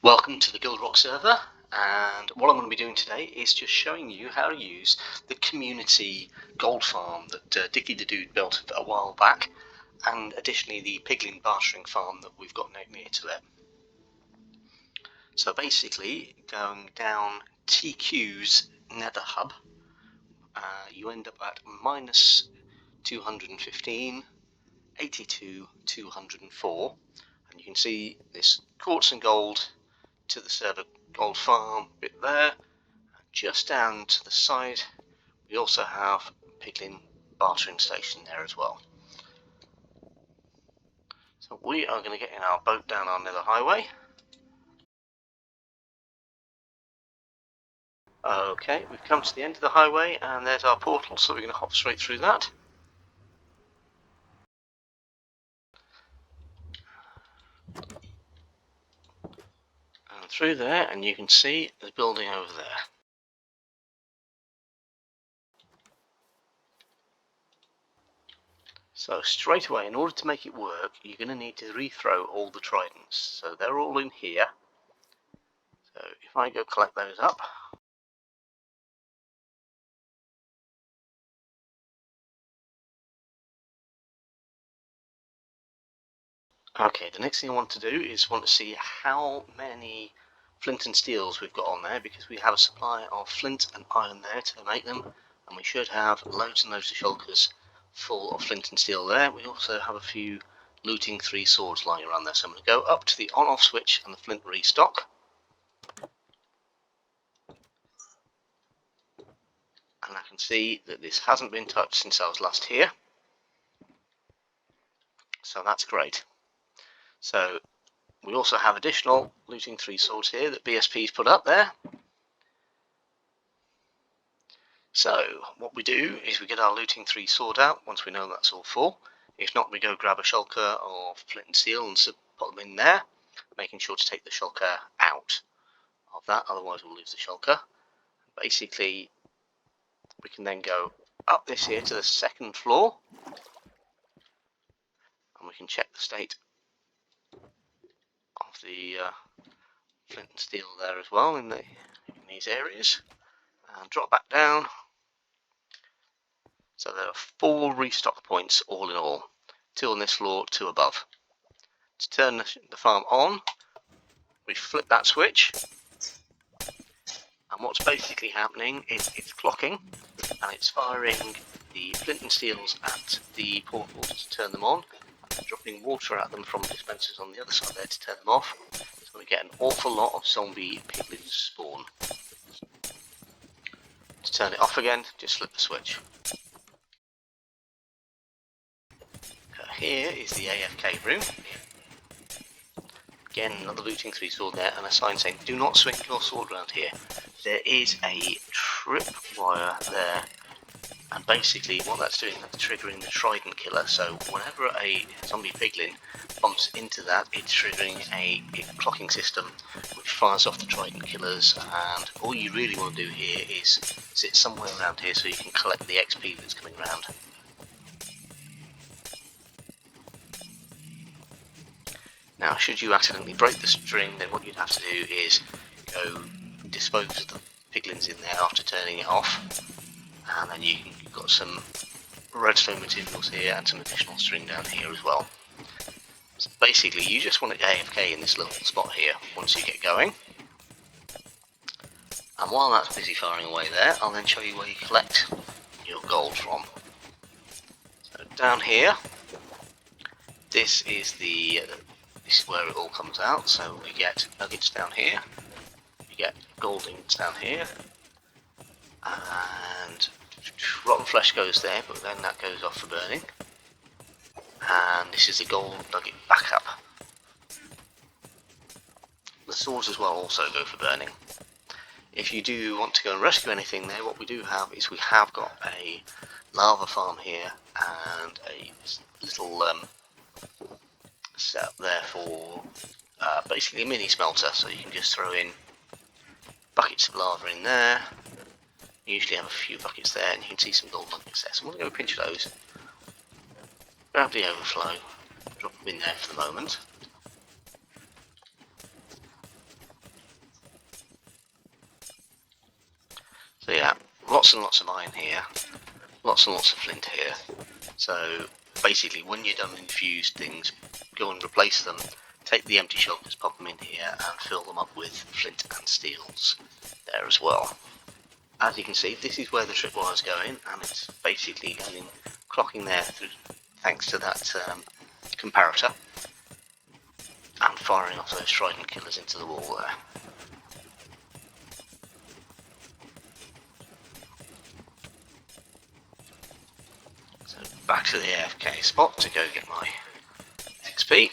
Welcome to the GuildRock server, and what I'm going to be doing today is just showing you how to use the community gold farm that Dicky the Dude built a while back, and additionally the Piglin Bartering farm that we've got near to it. So basically, going down TQ's nether hub, you end up at minus 215, 82, 204, and you can see this quartz and gold to the server gold farm bit there. Just down to the side we also have Piglin Bartering station there as well. So we are going to get in our boat down our nether highway. Okay, we've come to the end of the highway and there's our portal, so we're going to hop straight through that. And through there, and you can see the building over there. So straight away, in order to make it work, you're going to need to rethrow all the tridents. So they're all in here. So if I go collect those up. Okay, the next thing I want to do is want to see how many flint and steels we've got on there, because we have a supply of flint and iron there to make them, and we should have loads and loads of shulkers full of flint and steel there. We also have a few looting 3 swords lying around there, so I'm going to go up to the on-off switch and the flint restock. And I can see that this hasn't been touched since I was last here, so that's great. So we also have additional looting 3 swords here that BSP's put up there. So what we do is we get our looting 3 sword out once we know that's all full. If not, we go grab a shulker of flint and steel and put them in there, making sure to take the shulker out of that, otherwise we'll lose the shulker. Basically, we can then go up this here to the 2nd floor, and we can check the state of the flint and steel there as well in these areas, and drop back down. So there are 4 restock points all in all, 2 on this floor, 2 above. To turn the farm on, we flip that switch, and what's basically happening is it's clocking and it's firing the flint and steels at the portals to turn them on, and dropping water at them from dispensers on the other side there to turn them off. So we get an awful lot of zombie piglins spawn. To turn it off again, just flip the switch. Here is the AFK room. Again, another looting 3 sword there, and a sign saying do not swing your sword around here. There is a trip wire there, and basically what that's doing, that's triggering the trident killer. So whenever a zombie piglin bumps into that, it's triggering a clocking system which fires off the trident killers, and all you really want to do here is sit somewhere around here so you can collect the XP that's coming around. Now, should you accidentally break the string, then what you'd have to do is go dispose of the piglins in there after turning it off, and then you've got some redstone materials here and some additional string down here as well. So basically, you just want to AFK in this little spot here once you get going. And while that's busy firing away there, I'll then show you where you collect your gold from. So down here, this is where it all comes out. So we get nuggets down here, we get gold ingots down here, and rotten flesh goes there, but then that goes off for burning. And this is the gold nugget backup. The swords as well also go for burning. If you do want to go and rescue anything there, what we do have is we have got a lava farm here and a little set up there for basically a mini smelter, so you can just throw in buckets of lava in there. You usually have a few buckets there, and you can see some gold nuggets there. So I'm going to go pinch those, grab the overflow, drop them in there for the moment. So yeah, lots and lots of iron here, lots and lots of flint here. So basically when you're done with fused things, go and replace them, take the empty shulkers, pop them in here and fill them up with flint and steels there as well. As you can see, this is where the tripwire's going, and it's basically going clocking there through, thanks to that comparator, and firing off those trident killers into the wall there. So back to the AFK spot to go get my XP.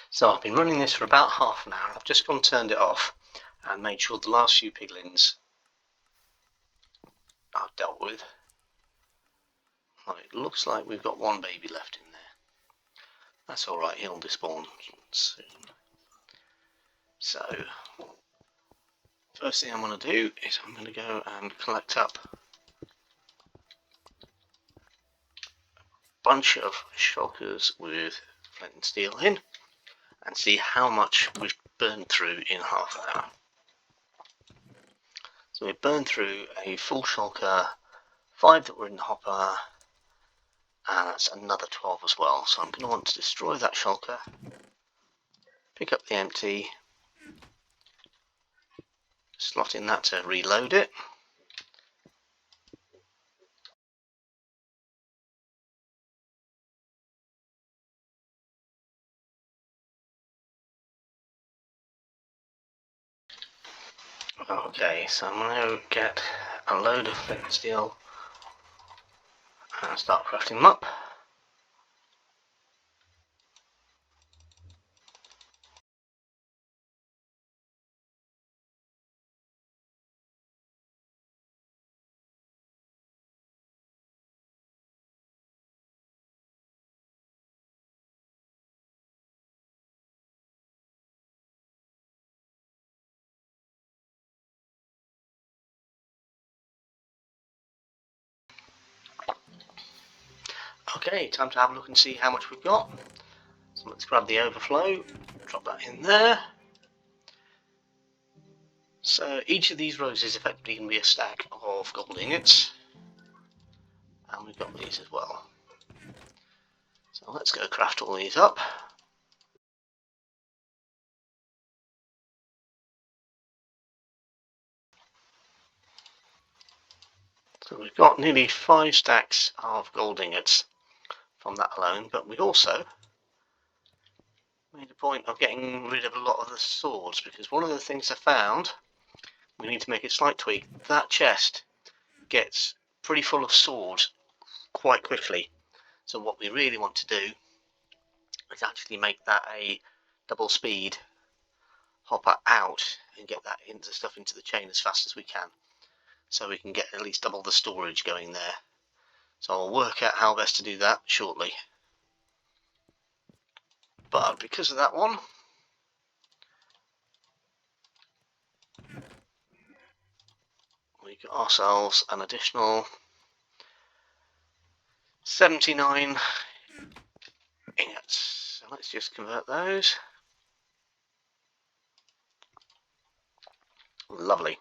So I've been running this for about half an hour. I've just gone and turned it off and made sure the last few piglins are dealt with. Well, it looks like we've got one baby left in there. That's alright, he'll despawn soon. So, first thing I'm going to do is I'm going to go and collect up a bunch of shulkers with flint and steel in and see how much we've burned through in half an hour. So we've burned through a full shulker, 5 that were in the hopper, and that's another 12 as well. So I'm going to want to destroy that shulker, pick up the empty, slot in that to reload it. Okay, so I'm going to get a load of flint and steel and start crafting them up. Okay, time to have a look and see how much we've got. So let's grab the overflow, drop that in there. So each of these rows is effectively going to be a stack of gold ingots, and we've got these as well. So let's go craft all these up. So we've got nearly 5 stacks of gold ingots from that alone, but we also made a point of getting rid of a lot of the swords, because one of the things I found, we need to make a slight tweak. That chest gets pretty full of swords quite quickly, so what we really want to do is actually make that a double speed hopper out and get that into stuff into the chain as fast as we can, so we can get at least double the storage going there. So I'll work out how best to do that shortly. But because of that one, we got ourselves an additional 79 ingots. So let's just convert those. Lovely.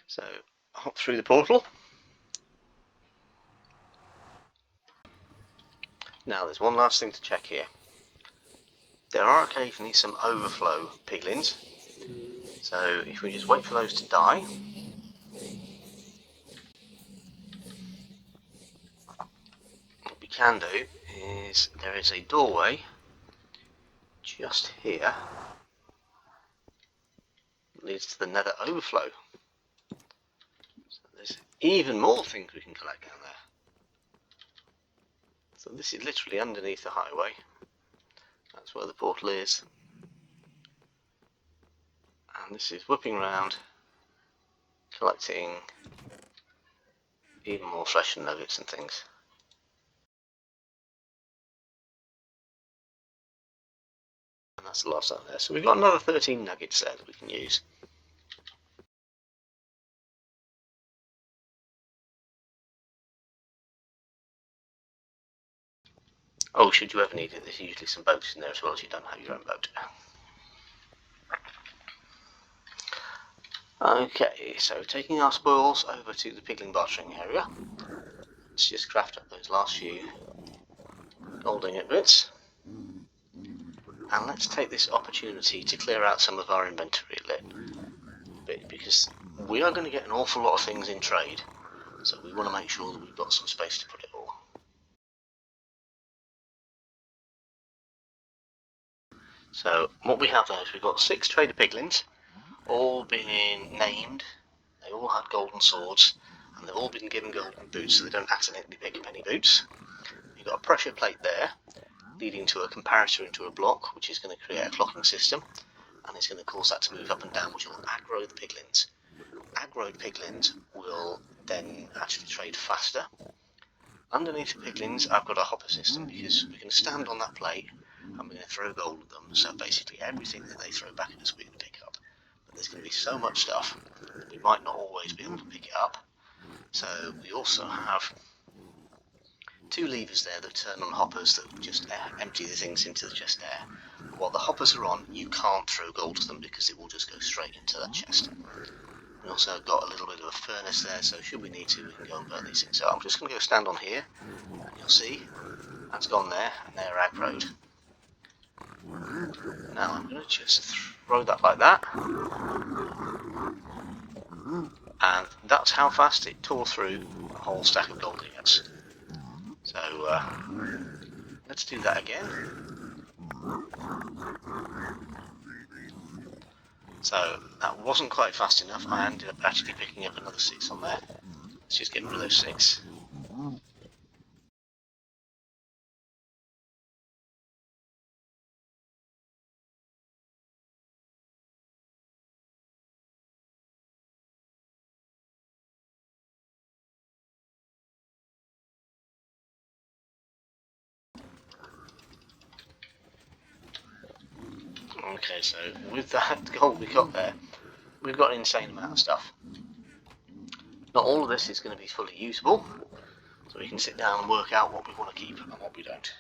So hop through the portal. Now there's one last thing to check here. There are occasionally some overflow piglins, so if we just wait for those to die, what we can do is there is a doorway just here that leads to the nether overflow. So there's even more things we can collect down there. So this is literally underneath the highway. That's where the portal is. And this is whipping around, collecting even more flesh and nuggets and things. And that's the last out there. So we've got another 13 nuggets there that we can use. Oh, should you ever need it, there's usually some boats in there as well, as you don't have your own boat. Okay, so taking our spoils over to the Piglin Bartering area. Let's just craft up those last few gold ingot bits. And let's take this opportunity to clear out some of our inventory a little bit, because we are going to get an awful lot of things in trade, so we want to make sure that we've got some space to put it all. So what we have there is we've got 6 trader piglins, all been named. They all had golden swords, and they've all been given golden boots so they don't accidentally pick up any boots. You've got a pressure plate there, leading to a comparator into a block, which is going to create a clocking system, and it's going to cause that to move up and down, which will aggro the piglins. Aggroed piglins will then actually trade faster. Underneath the piglins, I've got a hopper system, because we can stand on that plate and we're going to throw gold at them, so basically everything that they throw back at us we can pick up. But there's going to be so much stuff that we might not always be able to pick it up. So we also have 2 levers there that turn on hoppers that just empty the things into the chest there. While the hoppers are on, you can't throw gold at them because it will just go straight into that chest. We also got a little bit of a furnace there, so should we need to, we can go and burn these things. So I'm just going to go stand on here, and you'll see that's gone there, and they're aggroed. Now I'm going to just throw that like that, and that's how fast it tore through a whole stack of gold ingots. So let's do that again. So that wasn't quite fast enough. I ended up actually picking up another 6 on there. Let's just get rid of those 6. Okay, so with that gold we got there, we've got an insane amount of stuff. Not all of this is going to be fully usable, so we can sit down and work out what we want to keep and what we don't.